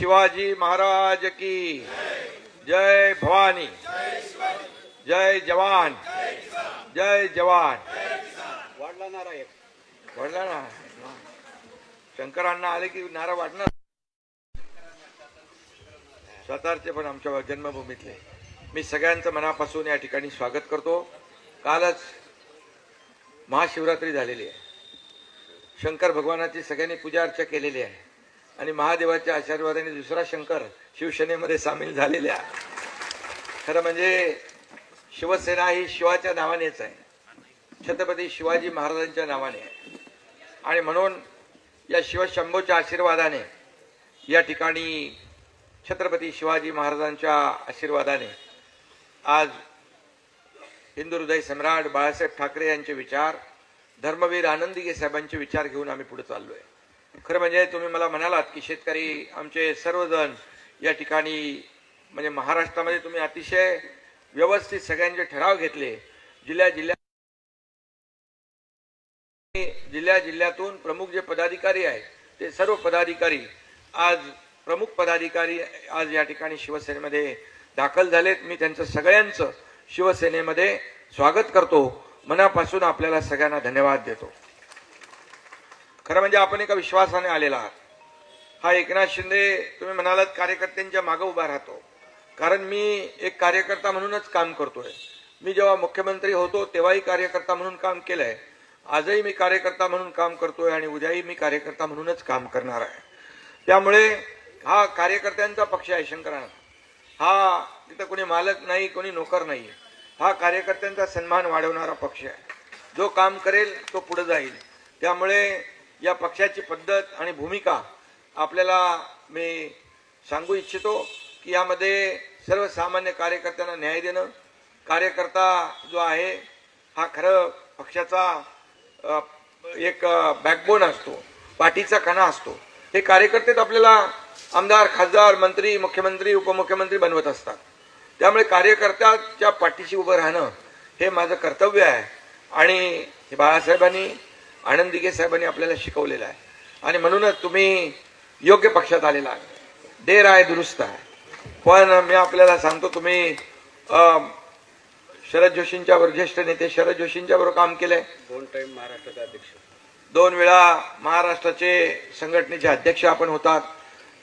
शिवाजी महाराज की जय भवानी, जय जवान, जय जवान. वाढला नारा एक, वाढला ना. शंकरांना आले की नारा वाढणार. सातारचे पण आमच्या जन्मभूमीतले मी सगळ्यांचं मनापासून या ठिकाणी स्वागत करतो. कालच महाशिवरात्री झालेली आहे. शंकर भगवानाची सगळ्यांनी पूजा अर्चा केलेली आहे आणि महादेवाच्या आशीर्वादाने दुसरा शंकर शिवसेनेमध्ये सामील झालेला आहे. खरं म्हणजे शिवसेना ही शिवाच्या नावानेच आहे, छत्रपती शिवाजी महाराजांच्या नावाने आहे. आणि म्हणून या शिवशंभूच्या आशीर्वादाने या ठिकाणी छत्रपती शिवाजी महाराजांच्या आशीर्वादाने आज हिंदू हृदय सम्राट बाळासाहेब ठाकरे यांचे विचार, धर्मवीर आनंदीगे साहेबांचे विचार घेऊन आम्ही पुढे चाललोय. खरं म्हणजे तुम्ही मला म्हणालात की शेतकरी आमचे सर्वजण या ठिकाणी म्हणजे महाराष्ट्रामध्ये तुम्ही अतिशय व्यवस्थित सगळ्यांचे ठराव घेतले. जिल्ह्यातून प्रमुख जे पदाधिकारी आहेत ते सर्व पदाधिकारी आज प्रमुख पदाधिकारी आज या ठिकाणी शिवसेनेमध्ये दाखल झालेत. मी त्यांचं सगळ्यांचं शिवसेनेमध्ये स्वागत करतो. मनापासून आपल्याला सगळ्यांना धन्यवाद देतो. खरं म्हणजे आपण एका विश्वासाने आलेला आहात. हा एकनाथ शिंदे तुम्ही म्हणालात कार्यकर्त्यांच्या मागे उभा राहतो, कारण मी एक कार्यकर्ता म्हणूनच काम करतोय. मी जेव्हा मुख्यमंत्री होतो तेव्हाही कार्यकर्ता म्हणून काम केलंय, आजही मी कार्यकर्ता म्हणून काम करतोय आणि उद्याही मी कार्यकर्ता म्हणूनच काम करणार आहे. त्यामुळे हा कार्यकर्त्यांचा पक्ष आहे. शंकरांना हा तिथं कोणी मालक नाही, कोणी नोकर नाही. हा कार्यकर्त्यांचा सन्मान वाढवणारा पक्ष आहे. जो काम करेल तो पुढे जाईल. त्यामुळे या पक्षाची पद्धत आणि भूमिका आपल्याला मी सांगू इच्छितो की यामध्ये सर्वसामान्य कार्यकर्त्यांना न्याय देणं, कार्यकर्ता जो आहे हा खरं पक्षाचा एक बॅकबोन असतो, पाठीचा कणा असतो. हे कार्यकर्तेच आपल्याला आमदार, खासदार, मंत्री, मुख्यमंत्री, उपमुख्यमंत्री बनवत असतात. त्यामुळे कार्यकर्त्याच्या पाठीशी उभं राहणं हे माझं कर्तव्य आहे आणि हे बाळासाहेबांनी, आनंदीगे साहेबांनी आपल्याला शिकवलेलं आहे. आणि म्हणूनच तुम्ही योग्य पक्षात आलेला आहे. देर आहे दुरुस्त आहे. पण मी आपल्याला सांगतो, तुम्ही शरद जोशींच्या बरोबर, ज्येष्ठ नेते शरद जोशींच्या बरोबर काम केलंय. 2 टाइम महाराष्ट्राचे अध्यक्ष, 2 वेळा महाराष्ट्राचे संघटनेचे अध्यक्ष आपण होतात.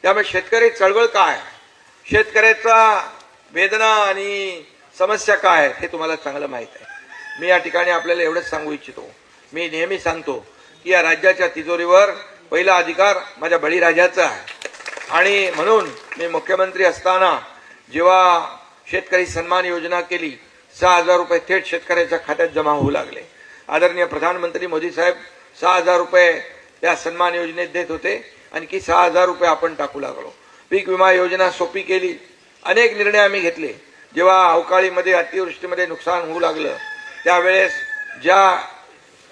त्यामुळे शेतकरी चळवळ काय, शेतकऱ्याचा वेदना आणि समस्या काय हे तुम्हाला चांगलं माहित आहे. मी या ठिकाणी आपल्याला एवढंच सांगू इच्छितो. मी नेहमी सांगतो की या राज्याच्या तिजोरीवर पहिला अधिकार माझ्या बळीराजाचा आहे. आणि म्हणून मी मुख्यमंत्री असताना जेव्हा शेतकरी सन्मान योजना केली, 6,000 रुपये थेट शेतकऱ्याच्या खात्यात जमा होऊ लागले. आदरणीय प्रधानमंत्री मोदी साहेब 6,000 रुपये त्या सन्मान योजनेत देत होते, आणखी 6,000 रुपये आपण टाकू लागलो. पीक विमा योजना सोपी केली. अनेक निर्णय आम्ही घेतले. जेव्हा अवकाळीमध्ये, अतिवृष्टीमध्ये नुकसान होऊ लागलं त्यावेळेस ज्या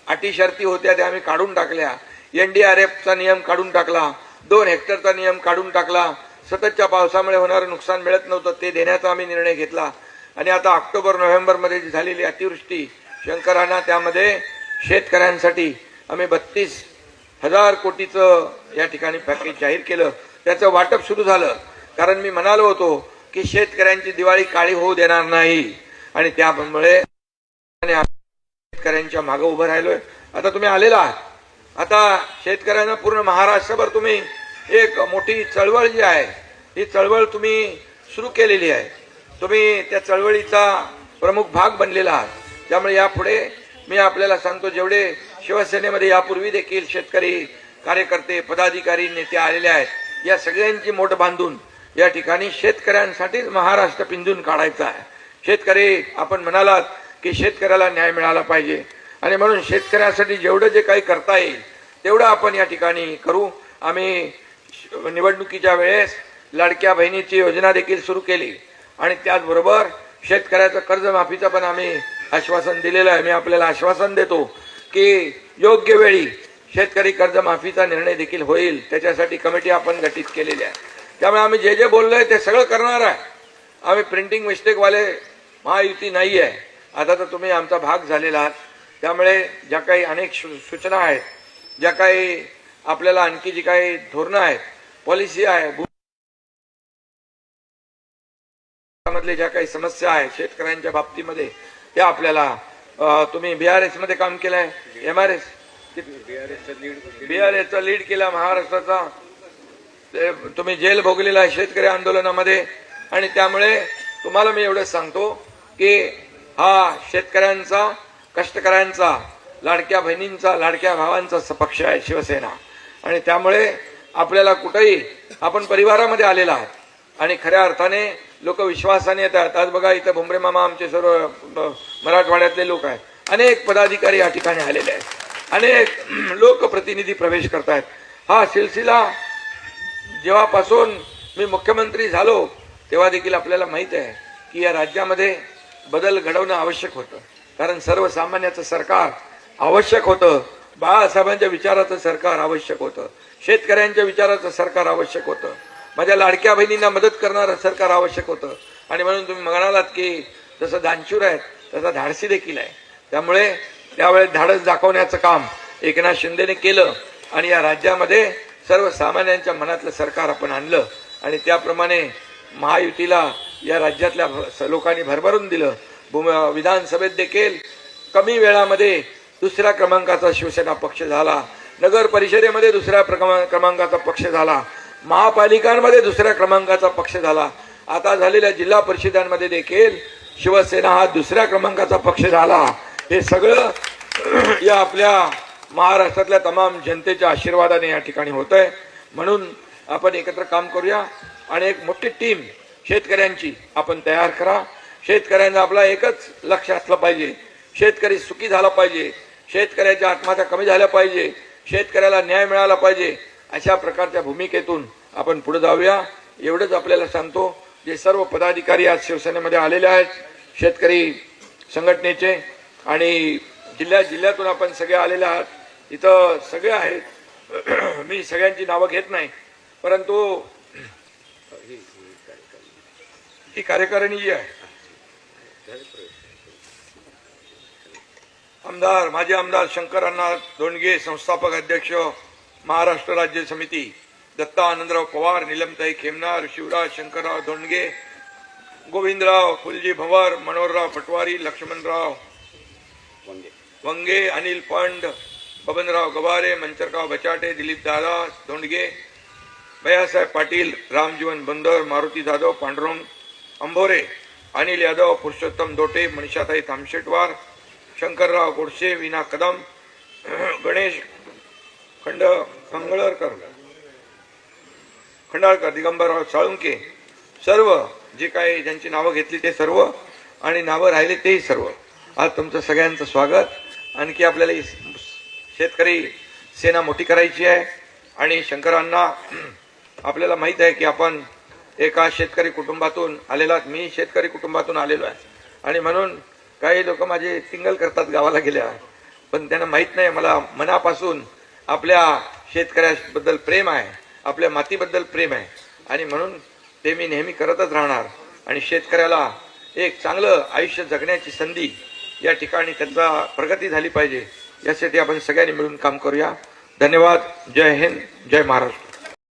अटी शर्ती होत्या त्या आम्ही काढून टाकल्या. NDRFचा नियम काढून टाकला, 2 हेक्टरचा नियम काढून टाकला. सततच्या पावसामुळे होणारं नुकसान मिळत नव्हतं, ते देण्याचा आम्ही निर्णय घेतला. आणि आता ऑक्टोबर नोव्हेंबरमध्ये जी झालेली अतिवृष्टी, शंकरांना त्यामध्ये शेतकऱ्यांसाठी आम्ही 32,000 कोटीचं या ठिकाणी पॅकेज जाहीर केलं. त्याचं वाटप सुरू झालं. कारण मी म्हणालो होतो की शेतकऱ्यांची दिवाळी काळी होऊ देणार नाही आणि त्यामुळे शेतकऱ्यांच्या मागे उभं राहिलोय. आता तुम्ही आलेला आहात. आता शेतकऱ्यांना पूर्ण महाराष्ट्रभर तुम्ही एक मोठी चळवळ जी आहे ही चळवळ तुम्ही सुरू केलेली आहे. तुम्ही त्या चळवळीचा प्रमुख भाग बनलेला आहात. त्यामुळे यापुढे मी आपल्याला सांगतो, जेवढे शिवसेनेमध्ये यापूर्वी देखील शेतकरी कार्यकर्ते, पदाधिकारी, नेते आलेले आहेत, या सगळ्यांची मोठ बांधून या ठिकाणी शेतकऱ्यांसाठीच महाराष्ट्र पिंजून काढायचा आहे. शेतकरी, आपण म्हणालात की शेतकऱ्याला न्याय मिळाला पाहिजे आणि म्हणून शेतकऱ्यासाठी जेवढं जे काही करता येईल तेवढं आपण या ठिकाणी करू. आम्ही निवडणुकीच्या वेळेस लाडक्या बहिणीची योजना देखील सुरू केली आणि त्याचबरोबर शेतकऱ्याचं कर्जमाफीचं पण आम्ही आश्वासन दिलेलं आहे. मी आपल्याला आश्वासन देतो की योग्य वेळी शेतकरी कर्जमाफीचा निर्णय देखील होईल. त्याच्यासाठी कमिटी आपण गठीत केलेली आहे. त्यामुळे आम्ही जे जे बोललोय ते सगळं करणार आहे. आम्ही प्रिंटिंग मिस्टेकवाले महायुती नाही आहे. आता तर तुम्ही आमचा भाग झालेला आहात. त्यामुळे ज्या काही अनेक सूचना आहेत, ज्या काही आपल्याला आणखी जी काही धोरणं आहेत, पॉलिसी आहे, राज्यामधले ज्या काही समस्या आहेत शेतकऱ्यांच्या बाबतीमध्ये त्या आपल्याला तुम्ही BRS मध्ये काम केलंय, MRS BRS लीड केला महाराष्ट्राचा, तुम्ही जेल भोगलेला आहे शेतकरी आंदोलनामध्ये. आणि त्यामुळे तुम्हाला मी एवढंच सांगतो की हा शेतकऱ्यांचा, कष्टकऱ्यांचा, लाडक्या बहिणींचा, लाडक्या भावांचा पक्ष आहे शिवसेना. आणि त्यामुळे आपल्याला कुठेही आपण परिवारामध्ये आलेला आहात आणि खऱ्या अर्थाने लोक विश्वासाने येतात. आज बघा इथं भुमरे मामा आमचे सर्व मराठवाड्यातले लोक आहेत, अनेक पदाधिकारी या ठिकाणी आलेले आहेत, अनेक लोकप्रतिनिधी प्रवेश करतायत. हा सिलसिला जेव्हापासून मी मुख्यमंत्री झालो तेव्हा देखील आपल्याला माहित आहे की या राज्यामध्ये बदल घडवणं आवश्यक होतं, कारण सर्वसामान्याचं सरकार आवश्यक होतं, बाळासाहेबांच्या विचाराचं सरकार आवश्यक होतं, शेतकऱ्यांच्या विचाराचं सरकार आवश्यक होतं, माझ्या लाडक्या बहिणींना मदत करणारं सरकार आवश्यक होतं. आणि म्हणून तुम्ही म्हणालात की जसं दानशूर आहेत तसं धाडसी देखील आहे. त्यामुळे त्यावेळेस धाडस दाखवण्याचं काम एकनाथ शिंदेने केलं आणि या राज्यामध्ये सर्वसामान्यांच्या मनातलं सरकार आपण आणलं. आणि त्याप्रमाणे महायुतीला या राज्यातल्या लोकांनी भरभरून दिलं. विधानसभेत देखील कमी वेळामध्ये दुसऱ्या क्रमांकाचा शिवसेना पक्ष झाला, नगर परिषदेमध्ये दुसऱ्या क्रमांकाचा पक्ष झाला, महापालिकांमध्ये दुसऱ्या क्रमांकाचा पक्ष झाला, आता झालेल्या जिल्हा परिषदांमध्ये देखील शिवसेना हा दुसऱ्या क्रमांकाचा पक्ष झाला. हे सगळं या आपल्या महाराष्ट्रातल्या तमाम जनतेच्या आशीर्वादाने या ठिकाणी होतंय. म्हणून आपण एकत्र काम करूया आणि एक मोठी टीम शेतकऱ्यांची आपण तयार करा. शेतकऱ्यांना आपला एकच लक्ष असलं पाहिजे, शेतकरी सुखी झाला पाहिजे, शेतकऱ्याच्या आत्महत्या कमी झाल्या पाहिजे, शेतकऱ्याला न्याय मिळाला पाहिजे. अशा प्रकारच्या भूमिकेतून आपण पुढे जाऊया एवढंच आपल्याला सांगतो. जे सर्व पदाधिकारी आज शिवसेनेमध्ये आलेले आहेत शेतकरी संघटनेचे आणि जिल्ह्यातून आपण सगळे आलेले आहात, इथं सगळे आहेत. मी सगळ्यांची नावं घेत नाही, परंतु ही कार्यकारिणी जी आहे, आमदार माजी आमदार शंकर अण्णा धोंडगे संस्थापक अध्यक्ष महाराष्ट्र राज्य समिती, दत्ता आनंदराव पवार, नीलमताई खेमनार, शिवराज शंकरराव धोंडगे, गोविंदराव फुलजी भंवर, मनोहरराव पटवारी, लक्ष्मणराव वंगे, अनिल पंड, बबनराव गवारे, मंचरराव बचाटे, दिलीप दादा धोंडगे, भैयासाहेब पाटील, रामजीवन बंदर, मारुती जाधव, पांडुरंग अंभोरे, अनिल यादव, पुरुषोत्तम दोटे, मनीषाताई तामशेटवार, शंकरराव गोडसे, विना कदम, गणेश खंडाळकर, दिगंबरराव साळुंके, सर्व जे काही ज्यांची नावं घेतली ते सर्व आणि नावं राहिले तेही सर्व. आज तुमचं सगळ्यांचं स्वागत. आणखी आपल्याला शेतकरी सेना मोठी करायची आहे आणि शंकरांना आपल्याला माहित आहे की आपण एका शेतकरी कुटुंबातून आलेला, मी शेतकरी कुटुंबातून आलेलो आहे आणि म्हणून काही लोक माझे टिंगल करतात गावाला गेल्या, पण त्यांना माहित नाही मला मनापासून आपल्या शेतकऱ्याबद्दल प्रेम आहे, आपल्या मातीबद्दल प्रेम आहे आणि म्हणून ते मी नेहमी करतच राहणार. आणि शेतकऱ्याला एक चांगलं आयुष्य जगण्याची संधी या ठिकाणी त्याचा प्रगती झाली पाहिजे यासाठी आपण सगळ्यांनी मिळून काम करूया. धन्यवाद. जय हिंद, जय महाराष्ट्र.